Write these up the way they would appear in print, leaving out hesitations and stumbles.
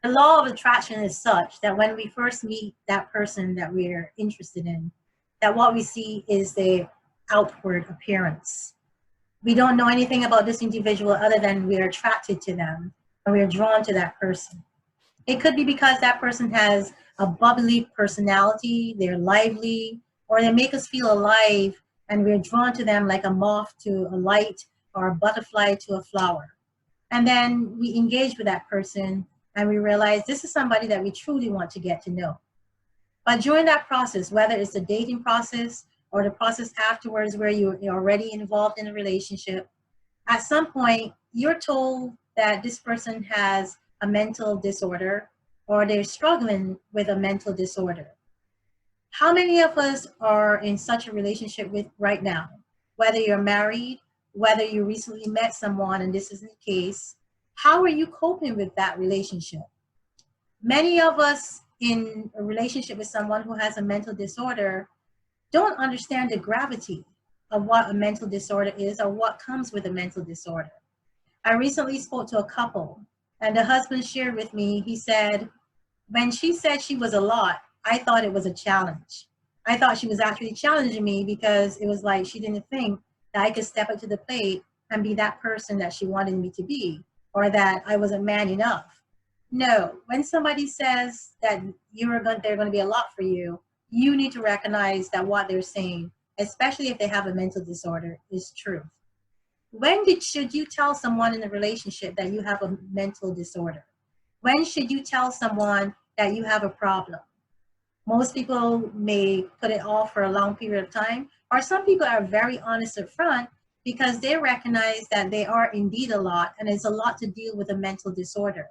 The law of attraction is such that when we first meet that person that we're interested in, that what we see is the outward appearance. We don't know anything about this individual other than we're attracted to them and we're drawn to that person. It could be because that person has a bubbly personality, they're lively, or they make us feel alive and we're drawn to them like a moth to a light or a butterfly to a flower. And then we engage with that person and we realize this is somebody that we truly want to get to know. But during that process, whether it's the dating process or the process afterwards where you're already involved in a relationship, at some point you're told that this person has a mental disorder or they're struggling with a mental disorder. How many of us are in such a relationship with right now? Whether you're married, whether you recently met someone and this isn't the case, how are you coping with that relationship? Many of us in a relationship with someone who has a mental disorder don't understand the gravity of what a mental disorder is or what comes with a mental disorder. I recently spoke to a couple and the husband shared with me, he said, when she said she was a lot, I thought it was a challenge. I thought she was actually challenging me because it was like she didn't think that I could step up to the plate and be that person that she wanted me to be, or that I wasn't man enough. No, when somebody says that they're going to be a lot for you, you need to recognize that what they're saying, especially if they have a mental disorder, is true. Should you tell someone in a relationship that you have a mental disorder? When should you tell someone that you have a problem? Most people may put it off for a long period of time, or some people are very honest up front because they recognize that they are indeed a lot and it's a lot to deal with a mental disorder.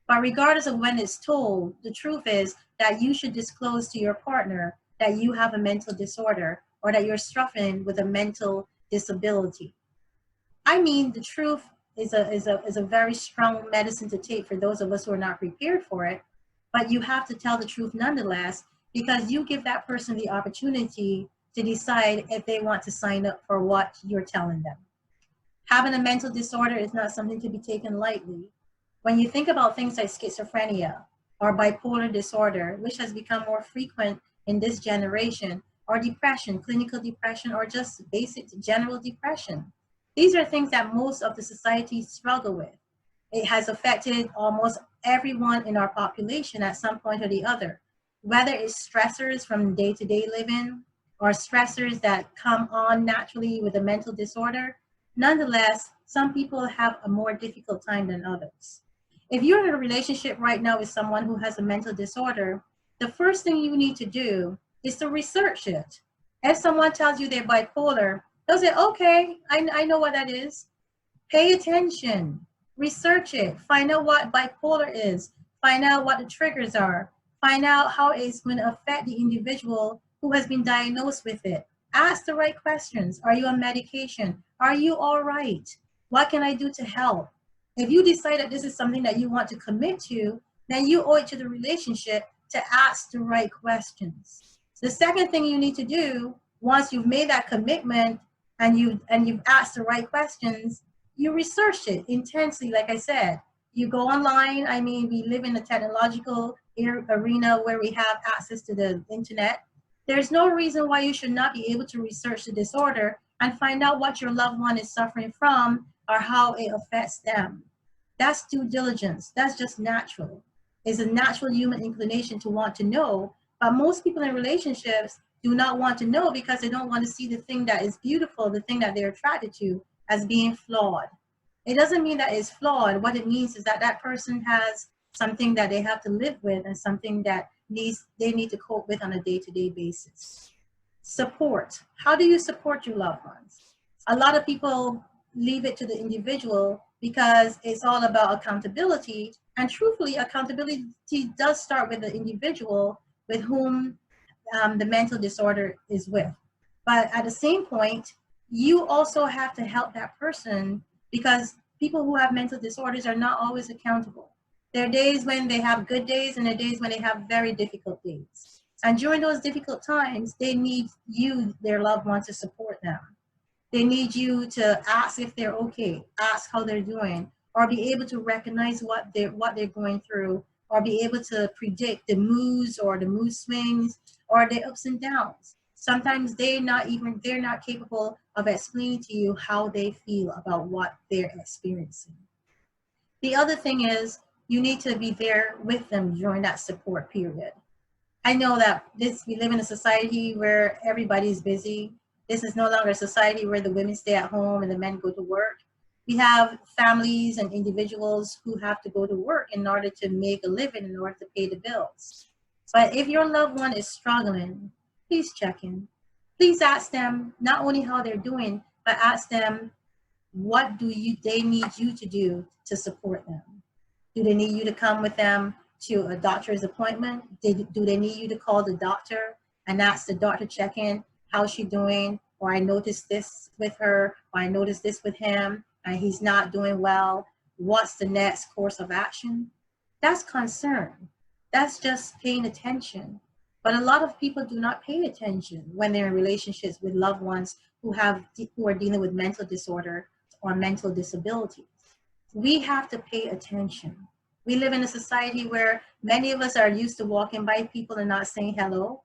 But regardless of when it's told, the truth is that you should disclose to your partner that you have a mental disorder or that you're suffering with a mental disability. I mean, the truth is a very strong medicine to take for those of us who are not prepared for it, but you have to tell the truth nonetheless, because you give that person the opportunity to decide if they want to sign up for what you're telling them. Having a mental disorder is not something to be taken lightly. When you think about things like schizophrenia or bipolar disorder, which has become more frequent in this generation, or depression, clinical depression, or just basic general depression, these are things that most of the society struggle with. It has affected almost everyone in our population at some point or the other, whether it's stressors from day-to-day living or stressors that come on naturally with a mental disorder. Nonetheless, some people have a more difficult time than others. If you're in a relationship right now with someone who has a mental disorder, the first thing you need to do is to research it. If someone tells you they're bipolar, they'll say, okay, I know what that is. Pay attention, research it, find out what bipolar is, find out what the triggers are, find out how it's going to affect the individual who has been diagnosed with it. Ask the right questions. Are you on medication? Are you all right? What can I do to help? If you decide that this is something that you want to commit to, then you owe it to the relationship to ask the right questions. The second thing you need to do, once you've made that commitment and you've asked the right questions, you research it intensely. Like I said, you go online. I mean, we live in a technological arena where we have access to the internet. There's no reason why you should not be able to research the disorder and find out what your loved one is suffering from or how it affects them. That's due diligence. That's just natural. It's a natural human inclination to want to know, but most people in relationships do not want to know because they don't want to see the thing that is beautiful, the thing that they're attracted to, as being flawed. It doesn't mean that it's flawed. What it means is that that person has something that they have to live with and something that they need to cope with on a day-to-day basis. Support. How do you support your loved ones? A lot of people leave it to the individual because it's all about accountability. And truthfully, accountability does start with the individual with whom the mental disorder is with. But at the same point, you also have to help that person because people who have mental disorders are not always accountable. There are days when they have good days and there are days when they have very difficult days. And during those difficult times, they need you, their loved one, to support them. They need you to ask if they're okay, ask how they're doing, or be able to recognize what they're going through, or be able to predict the moods or the mood swings or the ups and downs. Sometimes they're not capable of explaining to you how they feel about what they're experiencing. The other thing is you need to be there with them during that support period. I know that we live in a society where everybody's busy. This is no longer a society where the women stay at home and the men go to work. We have families and individuals who have to go to work in order to make a living, in order to pay the bills. But if your loved one is struggling, please check in. Please ask them not only how they're doing, but ask them what they need you to do to support them. Do they need you to come with them to a doctor's appointment? Do they need you to call the doctor and ask the doctor check in, how's she doing? Or I noticed this with her, or I noticed this with him, and he's not doing well. What's the next course of action? That's concern. That's just paying attention. But a lot of people do not pay attention when they're in relationships with loved ones who are dealing with mental disorder or mental disabilities. We have to pay attention. We live in a society where many of us are used to walking by people and not saying hello.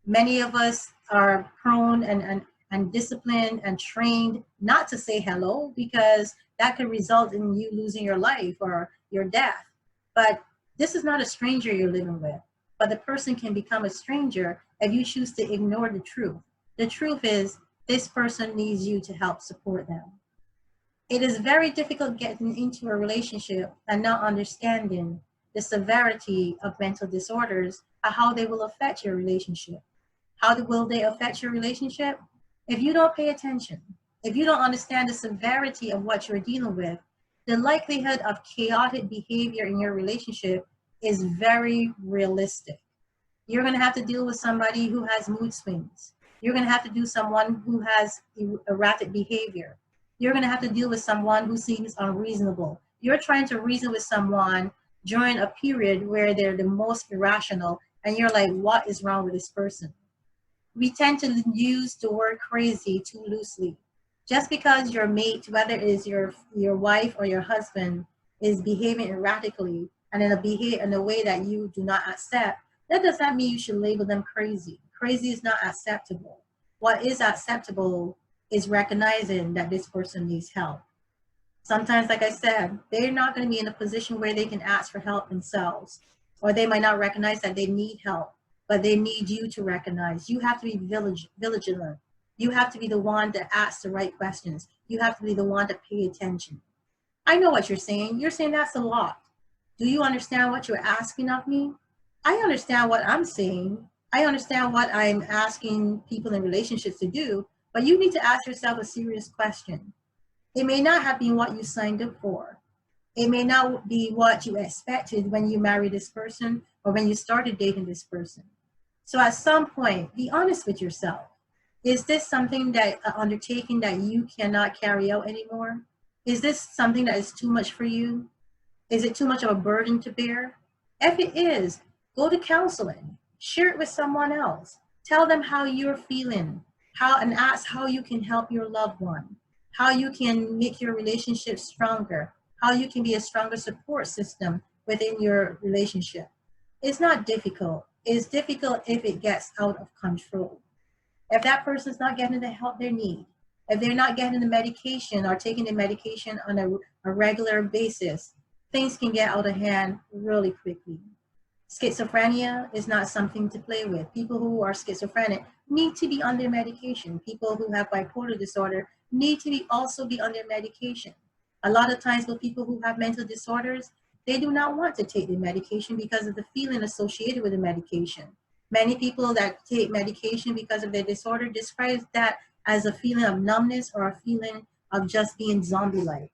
Many of us are prone and disciplined and trained not to say hello, because that could result in you losing your life or your death. But this is not a stranger you're living with, but the person can become a stranger if you choose to ignore the truth. The truth is this person needs you to help support them. It is very difficult getting into a relationship and not understanding the severity of mental disorders and how they will affect your relationship. How will they affect your relationship? If you don't pay attention, if you don't understand the severity of what you're dealing with, the likelihood of chaotic behavior in your relationship is very realistic. You're going to have to deal with somebody who has mood swings. You're going to have to do someone who has erratic behavior. You're going to have to deal with someone who seems unreasonable. You're trying to reason with someone during a period where they're the most irrational, and you're like, what is wrong with this person? We tend to use the word crazy too loosely. Just because your mate, whether it is your wife or your husband, is behaving erratically and in a way that you do not accept, that does not mean you should label them crazy. Crazy is not acceptable. What is acceptable is recognizing that this person needs help. Sometimes, like I said, they're not going to be in a position where they can ask for help themselves, or they might not recognize that they need help, but they need you to recognize. You have to be vigilant. You have to be the one to ask the right questions. You have to be the one to pay attention. I know what you're saying. You're saying that's a lot. Do you understand what you're asking of me? I understand what I'm saying. I understand what I'm asking people in relationships to do, but you need to ask yourself a serious question. It may not have been what you signed up for. It may not be what you expected when you married this person or when you started dating this person. So at some point, be honest with yourself. Is this something that, an undertaking that you cannot carry out anymore? Is this something that is too much for you? Is it too much of a burden to bear? If it is, go to counseling. Share it with someone else. Tell them how you're feeling, and ask how you can help your loved one, how you can make your relationship stronger, how you can be a stronger support system within your relationship. It's not difficult. It's difficult if it gets out of control. If that person's not getting the help they need, if they're not getting the medication or taking the medication on a regular basis, things can get out of hand really quickly. Schizophrenia is not something to play with. People who are schizophrenic need to be on their medication. People who have bipolar disorder need to also be on their medication. A lot of times with people who have mental disorders, they do not want to take the medication because of the feeling associated with the medication. Many people that take medication because of their disorder describe that as a feeling of numbness or a feeling of just being zombie-like.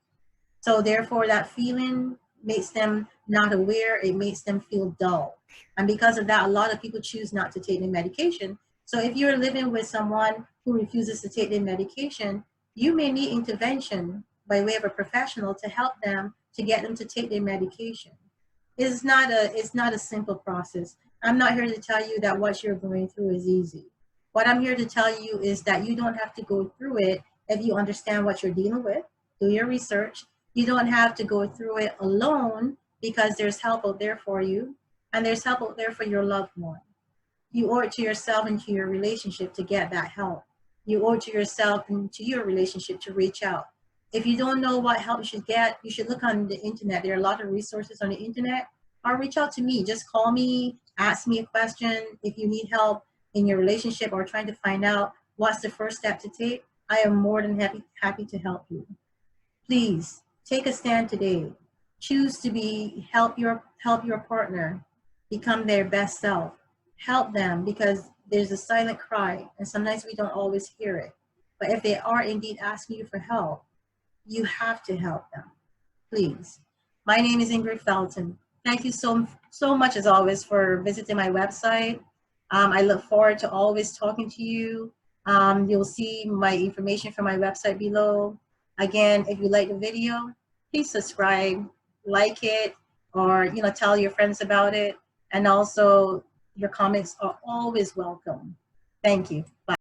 So therefore that feeling makes them not aware, it makes them feel dull. And because of that, a lot of people choose not to take the medication. So if you're living with someone who refuses to take their medication, you may need intervention by way of a professional to help them, to get them to take their medication. It's not a simple process. I'm not here to tell you that what you're going through is easy. What I'm here to tell you is that you don't have to go through it if you understand what you're dealing with. Do your research. You don't have to go through it alone because there's help out there for you. and there's help out there for your loved one. You owe it to yourself and to your relationship to get that help. You owe it to yourself and to your relationship to reach out. If you don't know what help you should get, you should look on the internet. There are a lot of resources on the internet, or reach out to me. Just call me, ask me a question. If you need help in your relationship or trying to find out what's the first step to take, I am more than happy to help you. Please take a stand today. Choose to help your partner become their best self. Help them, because there's a silent cry and sometimes we don't always hear it. But if they are indeed asking you for help, you have to help them. Please. My name is Ingrid Felton. Thank you so much as always for visiting my website. I look forward to always talking to you. You'll see my information from my website below. Again, if you like the video, please subscribe, like it, or tell your friends about it. And also, your comments are always welcome. Thank you. Bye.